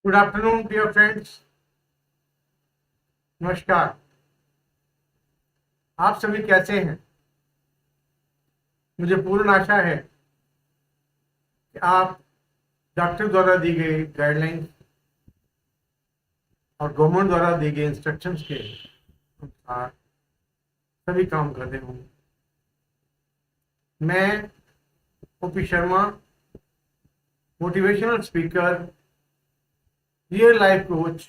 Good afternoon dear friends. नमस्कार। आप सभी कैसे हैं? मुझे पूर्ण आशा है कि आप डॉक्टर द्वारा दी गई गाइडलाइंस और गवर्नमेंट द्वारा दी गई इंस्ट्रक्शंस के अनुसार सभी काम कर रहे होंगे। मैं OP Sharma, motivational speaker, real life coach,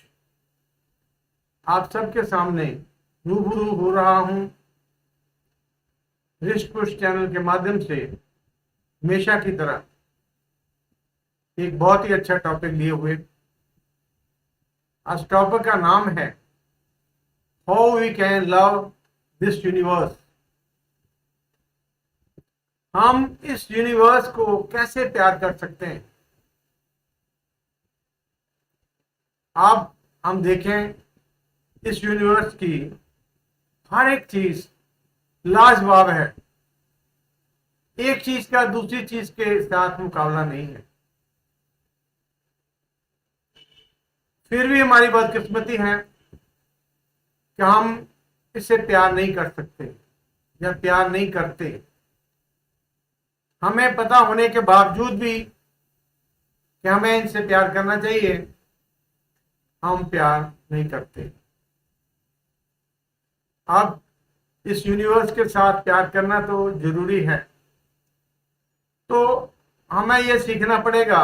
आप सबके सामने रूबरू हो रहा हूं रिस्ट पुश चैनल के माध्यम से, हमेशा की तरह एक बहुत ही अच्छा टॉपिक लिए हुए। आज टॉपिक का नाम है how we can love this universe. हम इस यूनिवर्स को कैसे प्यार कर सकते हैं। अब हम देखें, इस यूनिवर्स की हर एक चीज लाजवाब है। एक चीज का दूसरी चीज के साथ मुकाबला नहीं है। फिर भी हमारी बदकिस्मती है कि हम इससे प्यार नहीं कर सकते या प्यार नहीं करते। हमें पता होने के बावजूद भी कि हमें इनसे प्यार करना चाहिए, हम प्यार नहीं करते। अब इस यूनिवर्स के साथ प्यार करना तो जरूरी है, तो हमें यह सीखना पड़ेगा।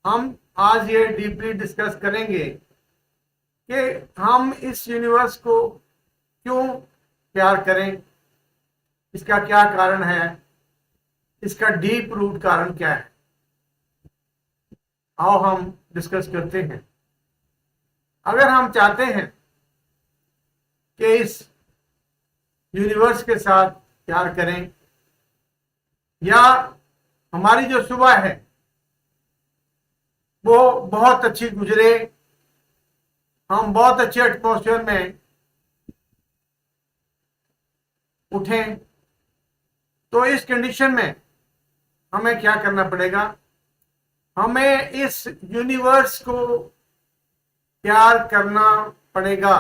हम आज ये डीपली डिस्कस करेंगे कि हम इस यूनिवर्स को क्यों प्यार करें, इसका क्या कारण है, इसका डीप रूट कारण क्या है। आओ हम डिस्कस करते हैं। अगर हम चाहते हैं कि इस यूनिवर्स के साथ प्यार करें या हमारी जो सुबह है वो बहुत अच्छी गुजरे, हम बहुत अच्छे एटमॉस्फेयर में उठें, तो इस कंडीशन में हमें क्या करना पड़ेगा? हमें इस यूनिवर्स को प्यार करना पड़ेगा।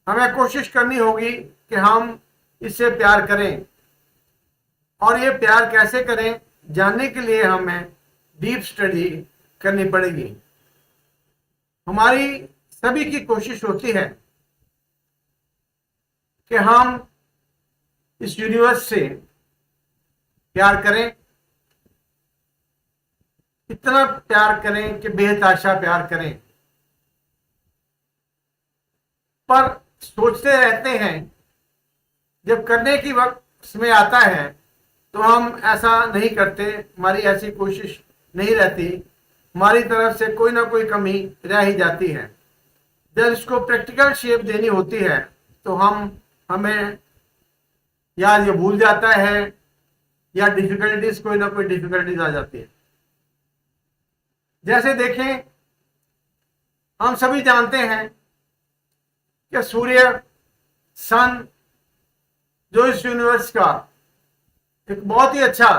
हमें कोशिश करनी होगी कि हम इससे प्यार करें, और ये प्यार कैसे करें जानने के लिए हमें डीप स्टडी करनी पड़ेगी। हमारी सभी की कोशिश होती है कि हम इस यूनिवर्स से प्यार करें, इतना प्यार करें कि बेहताशा प्यार करें, पर सोचते रहते हैं, जब करने की वक्त समय आता है तो हम ऐसा नहीं करते, हमारी ऐसी कोशिश नहीं रहती, हमारी तरफ से कोई ना कोई कमी रह ही जाती है। जब इसको प्रैक्टिकल शेप देनी होती है तो हमें या ये भूल जाता है या डिफिकल्टीज, कोई ना कोई डिफिकल्टीज आ जाती है। जैसे देखें, हम सभी जानते हैं कि सूर्य, सन, जो इस यूनिवर्स का एक बहुत ही अच्छा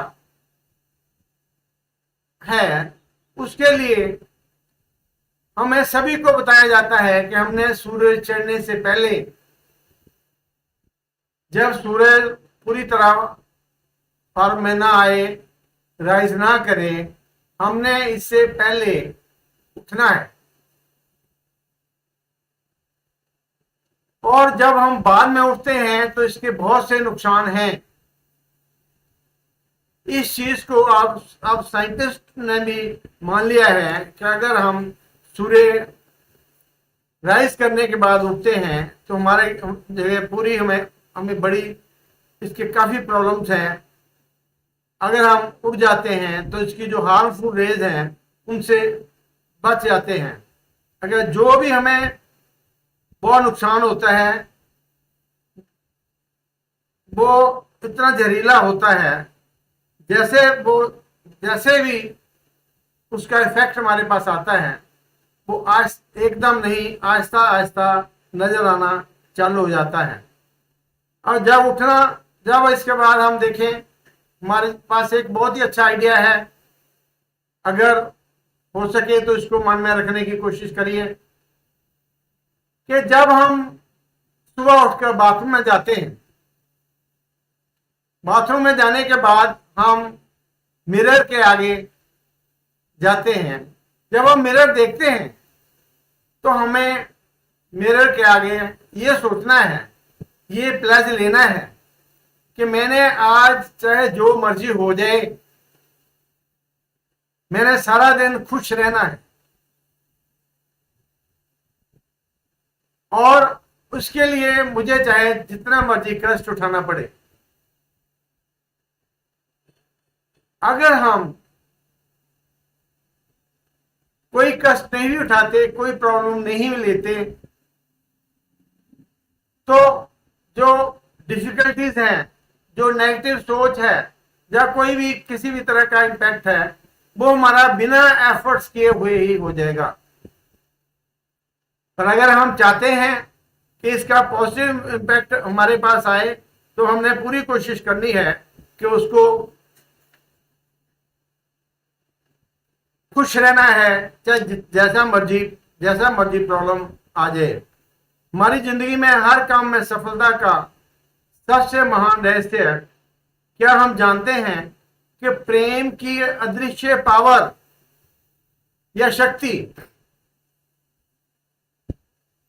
है, उसके लिए हमें सभी को बताया जाता है कि हमने सूरज चढ़ने से पहले, जब सूरज पूरी तरह फॉर्म में ना आए, राइज ना करे, हमने इससे पहले उठना है। और जब हम बाद में उठते हैं तो इसके बहुत से नुकसान हैं। इस चीज को अब साइंटिस्ट ने भी मान लिया है कि अगर हम सूर्य राइज करने के बाद उठते हैं तो हमारे जगह पूरी हमें हमें बड़ी इसके काफी प्रॉब्लम्स हैं। अगर हम उठ जाते हैं तो इसकी जो हार्मफुल रेज हैं उनसे बच जाते हैं। अगर जो भी हमें बहुत नुकसान होता है वो इतना जहरीला होता है, जैसे भी उसका इफेक्ट हमारे पास आता है वो एकदम नहीं, आहिस्ता आहिस्ता नजर आना चालू हो जाता है। और जब इसके बाद हम देखें, हमारे पास एक बहुत ही अच्छा आइडिया है। अगर हो सके तो इसको मन में रखने की कोशिश करिए कि जब हम सुबह उठकर बाथरूम में जाते हैं, बाथरूम में जाने के बाद हम मिरर के आगे जाते हैं, जब हम मिरर देखते हैं तो हमें मिरर के आगे ये सोचना है, ये प्लेज लेना है कि मैंने आज चाहे जो मर्जी हो जाए, मैंने सारा दिन खुश रहना है और उसके लिए मुझे चाहे जितना मर्जी कष्ट उठाना पड़े। अगर हम कोई कष्ट नहीं भी उठाते, कोई प्रॉब्लम नहीं भी लेते, तो जो डिफिकल्टीज हैं, जो नेगेटिव सोच है या कोई भी किसी भी तरह का इम्पैक्ट है, वो हमारा बिना एफर्ट्स किए हुए ही हो जाएगा। पर अगर हम चाहते हैं कि इसका पॉजिटिव इम्पैक्ट हमारे पास आए, तो हमने पूरी कोशिश करनी है कि उसको खुश रहना है, चाहे जैसा मर्जी प्रॉब्लम आ जाए। हमारी जिंदगी में हर काम में सफलता का सबसे महान रहस्य है, क्या हम जानते हैं कि प्रेम की अदृश्य पावर या शक्ति,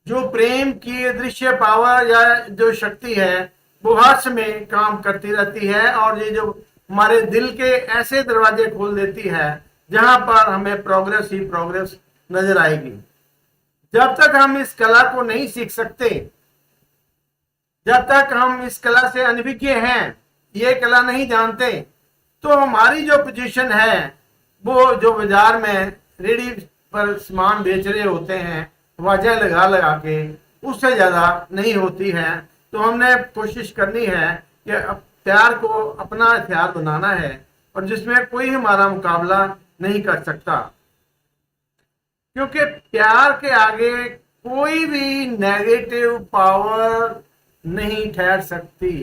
जो प्रेम की अदृश्य पावर या जो शक्ति है, वो हर समय काम करती रहती है और ये जो हमारे दिल के ऐसे दरवाजे खोल देती है जहां पर हमें प्रोग्रेस ही प्रोग्रेस नजर आएगी। जब तक हम इस कला को नहीं सीख सकते, जब तक हम इस कला से अनभिज्ञ हैं, ये कला नहीं जानते, तो हमारी जो पोजीशन है वो जो बाजार में रेडी पर सामान बेच रहे होते हैं वाजा लगा लगा के, उससे ज्यादा नहीं होती है। तो हमने कोशिश करनी है कि प्यार को अपना हथियार बनाना है और जिसमें कोई हमारा मुकाबला नहीं कर सकता, क्योंकि प्यार के आगे कोई भी नेगेटिव पावर नहीं ठहर सकती।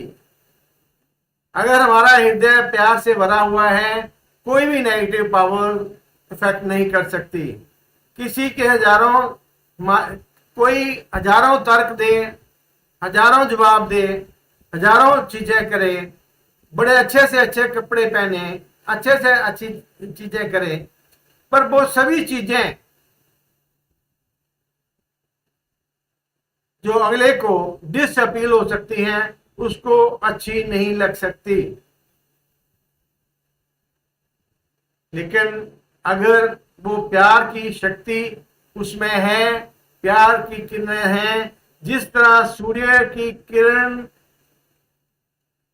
अगर हमारा हृदय प्यार से भरा हुआ है, कोई भी नेगेटिव पावर इफेक्ट नहीं कर सकती। किसी के कोई हजारों तर्क दे, हजारों जवाब दे, हजारों चीजें करे, बड़े अच्छे से अच्छे कपड़े पहने, अच्छे से अच्छी चीजें करे, पर वो सभी चीजें जो अगले को डिसअपील हो सकती हैं, उसको अच्छी नहीं लग सकती। लेकिन अगर वो प्यार की शक्ति उसमें है, प्यार की किरणें हैं, जिस तरह सूर्य की किरण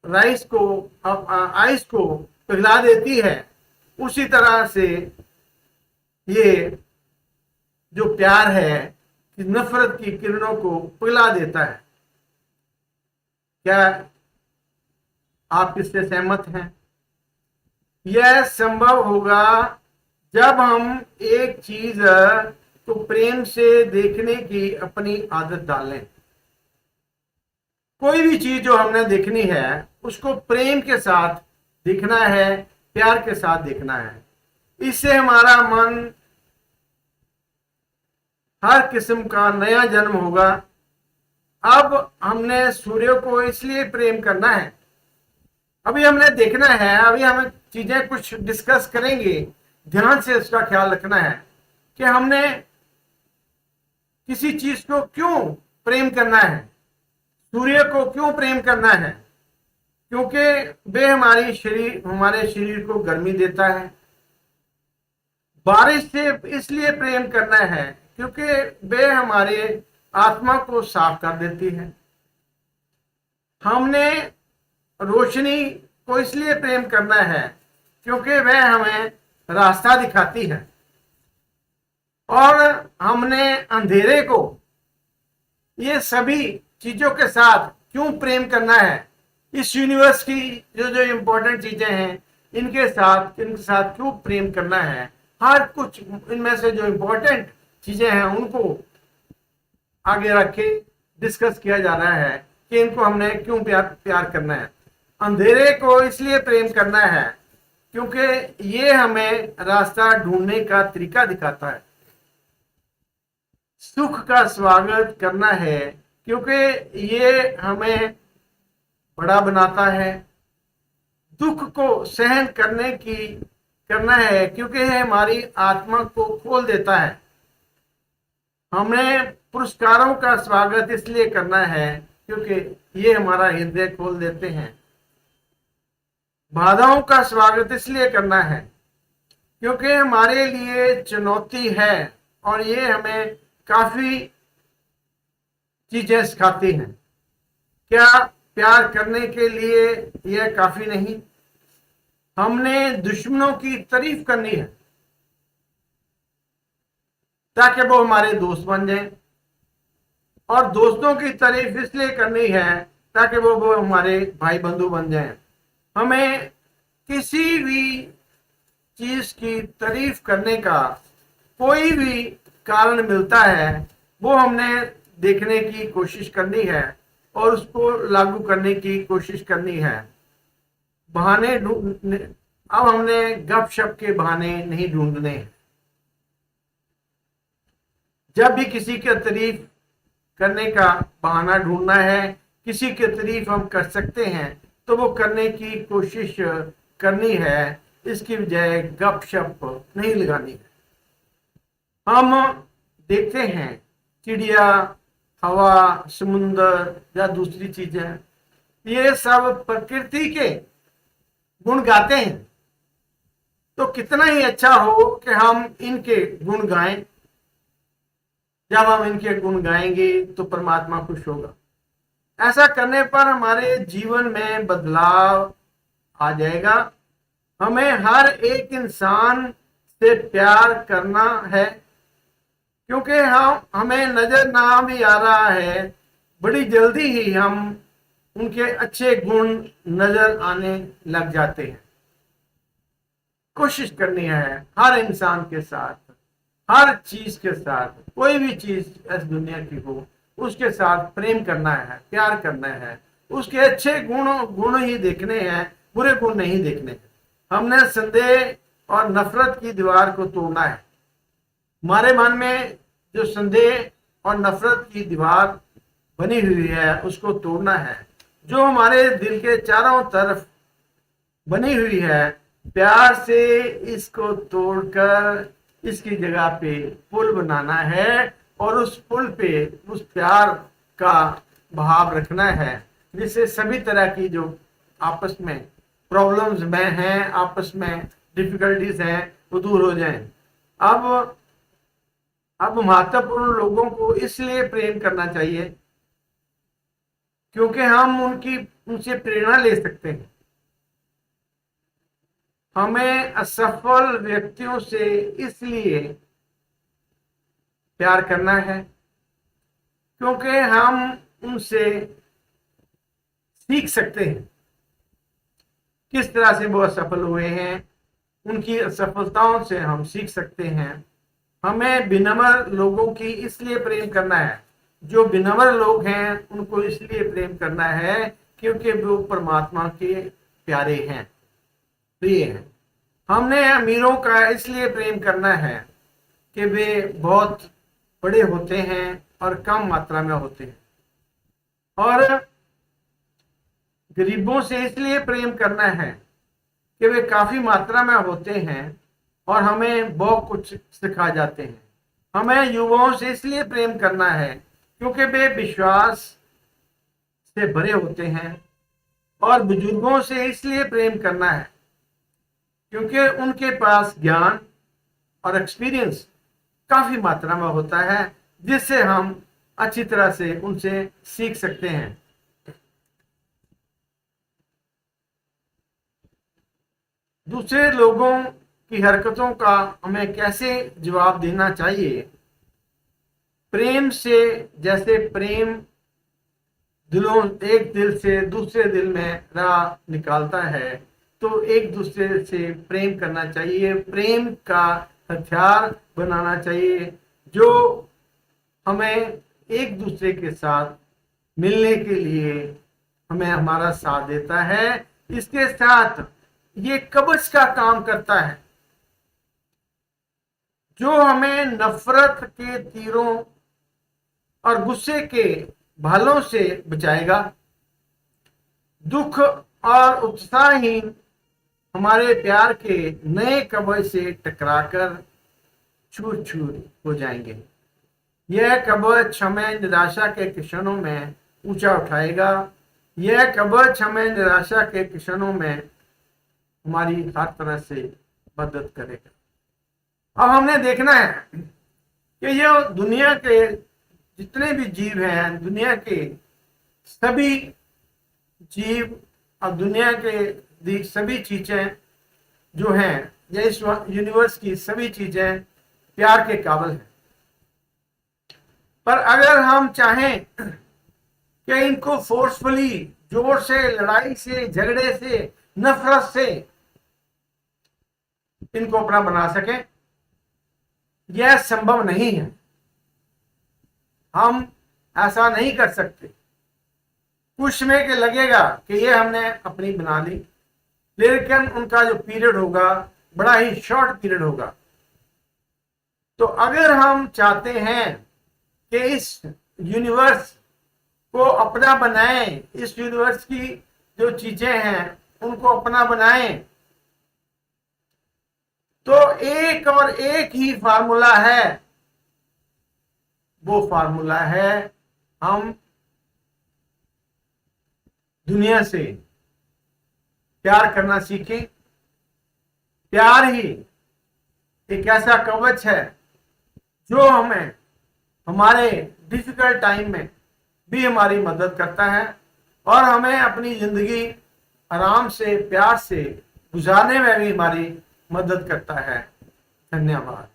आइस को पिघला देती है, उसी तरह से ये जो प्यार है कि नफरत की किरणों को पिघला देता है। क्या आप इससे सहमत हैं? यह संभव होगा जब हम एक चीज को प्रेम से देखने की अपनी आदत डालें। कोई भी चीज जो हमने देखनी है उसको प्रेम के साथ देखना है, प्यार के साथ देखना है। इससे हमारा मन हर किस्म का नया जन्म होगा। अब हमने सूर्य को इसलिए प्रेम करना है, अभी हमने देखना है, अभी हमें चीजें कुछ डिस्कस करेंगे, ध्यान से इसका ख्याल रखना है कि हमने किसी चीज को क्यों प्रेम करना है, सूर्य को क्यों प्रेम करना है, क्योंकि वे हमारे शरीर को गर्मी देता है। बारिश से इसलिए प्रेम करना है क्योंकि वे हमारे आत्मा को साफ कर देती है। हमने रोशनी को इसलिए प्रेम करना है क्योंकि वह हमें रास्ता दिखाती है। और हमने अंधेरे को, ये सभी चीजों के साथ क्यों प्रेम करना है, इस यूनिवर्स की जो इंपॉर्टेंट चीजें हैं इनके साथ क्यों प्रेम करना है। हर कुछ इनमें से जो इंपॉर्टेंट चीजें हैं उनको आगे रख के डिस्कस किया जा रहा है कि इनको हमने क्यों प्यार करना है। अंधेरे को इसलिए प्रेम करना है क्योंकि ये हमें रास्ता ढूंढने का तरीका दिखाता है। सुख का स्वागत करना है क्योंकि ये हमें बड़ा बनाता है। दुख को सहन करना है क्योंकि ये हमारी आत्मा को खोल देता है। हमें पुरस्कारों का स्वागत इसलिए करना है क्योंकि ये हमारा हृदय खोल देते हैं। बाधाओं का स्वागत इसलिए करना है क्योंकि हमारे लिए चुनौती है और ये हमें काफी चीजें सिखाती हैं। क्या प्यार करने के लिए यह काफी नहीं? हमने दुश्मनों की तारीफ करनी है ताकि वो हमारे दोस्त बन जाएं, और दोस्तों की तारीफ इसलिए करनी है ताकि वो हमारे भाई बंधु बन जाएं। हमें किसी भी चीज की तारीफ करने का कोई भी कारण मिलता है, वो हमने देखने की कोशिश करनी है और उसको लागू करने की कोशिश करनी है। बहाने ढूंढने, अब हमने गपशप के बहाने नहीं ढूंढने हैं। जब भी किसी की तारीफ करने का बहाना ढूंढना है, किसी की तारीफ हम कर सकते हैं तो वो करने की कोशिश करनी है, इसकी बजाय गपशप नहीं लगानी है। हम देखते हैं चिड़िया, हवा, समुंदर या दूसरी चीजें, ये सब प्रकृति के गुण गाते हैं। तो कितना ही अच्छा हो कि हम इनके गुण गाएं। जब हम इनके गुण गाएंगे तो परमात्मा खुश होगा। ऐसा करने पर हमारे जीवन में बदलाव आ जाएगा। हमें हर एक इंसान से प्यार करना है क्योंकि हमें नजर ना भी आ रहा है, बड़ी जल्दी ही हम उनके अच्छे गुण नजर आने लग जाते हैं। कोशिश करनी है हर इंसान के साथ, हर चीज के साथ, कोई भी चीज इस दुनिया की हो उसके साथ प्रेम करना है, प्यार करना है, उसके अच्छे गुण ही देखने हैं, बुरे गुण नहीं देखने हैं। हमने संदेह और नफरत की दीवार को तोड़ना है। हमारे मन में जो संदेह और नफरत की दीवार बनी हुई है उसको तोड़ना है। जो हमारे दिल के चारों तरफ बनी हुई है, प्यार से इसको तोड़कर इसकी जगह पे पुल बनाना है और उस पुल पे उस प्यार का भाव रखना है, जिससे सभी तरह की जो आपस में प्रॉब्लम्स में हैं, आपस में डिफिकल्टीज हैं, वो दूर हो जाएं। अब महत्वपूर्ण लोगों को इसलिए प्रेम करना चाहिए क्योंकि हम उनसे प्रेरणा ले सकते हैं। हमें असफल व्यक्तियों से इसलिए प्यार करना है क्योंकि हम उनसे सीख सकते हैं किस तरह से वो असफल हुए हैं। उनकी असफलताओं से हम सीख सकते हैं। हमें विनम्र लोगों की इसलिए प्रेम करना है, जो विनम्र लोग हैं उनको इसलिए प्रेम करना है क्योंकि वो परमात्मा के प्यारे हैं, प्रिय हैं। हमने अमीरों का इसलिए प्रेम करना है कि वे बहुत बड़े होते हैं और कम मात्रा में होते हैं, और गरीबों से इसलिए प्रेम करना है कि वे काफी मात्रा में होते हैं और हमें बहुत कुछ सिखा जाते हैं। हमें युवाओं से इसलिए प्रेम करना है क्योंकि वे विश्वास से भरे होते हैं, और बुजुर्गों से इसलिए प्रेम करना है क्योंकि उनके पास ज्ञान और एक्सपीरियंस काफी मात्रा में होता है, जिससे हम अच्छी तरह से उनसे सीख सकते हैं। दूसरे लोगों की हरकतों का हमें कैसे जवाब देना चाहिए? प्रेम से, जैसे प्रेम एक दिल से दूसरे दिल में राह निकालता है, तो एक दूसरे से प्रेम करना चाहिए। प्रेम का हथियार बनाना चाहिए जो हमें एक दूसरे के साथ मिलने के लिए हमें हमारा साथ देता है। इसके साथ ये कवच का काम करता है, जो हमें नफरत के तीरों और गुस्से के भालों से बचाएगा। दुख और उत्साहहीन हमारे प्यार के नए कवच से टकराकर चूर चूर हो जाएंगे। यह कवच हमें निराशा के क्षणों में ऊंचा उठाएगा। यह कवच हमें निराशा के क्षणों में हमारी हर तरह से मदद करेगा। अब हमने देखना है कि ये दुनिया के जितने भी जीव हैं, दुनिया के सभी जीव और दुनिया के सभी चीजें जो हैं, या इस यूनिवर्स की सभी चीजें प्यार के काबिल हैं। पर अगर हम चाहें कि इनको फोर्सफुली, जोर से, लड़ाई से, झगड़े से, नफरत से इनको अपना बना सके, यह संभव नहीं है। हम ऐसा नहीं कर सकते। कुछ समय के लगेगा कि ये हमने अपनी बना ली, लेकिन उनका जो पीरियड होगा बड़ा ही शॉर्ट पीरियड होगा। तो अगर हम चाहते हैं कि इस यूनिवर्स को अपना बनाएं, इस यूनिवर्स की जो चीजें हैं उनको अपना बनाएं, तो एक और एक ही फार्मूला है। वो फार्मूला है, हम दुनिया से प्यार करना सीखें। प्यार ही एक ऐसा कवच है जो हमें हमारे डिफिकल्ट टाइम में भी हमारी मदद करता है और हमें अपनी जिंदगी आराम से, प्यार से गुजारने में भी हमारी मदद करता है। धन्यवाद।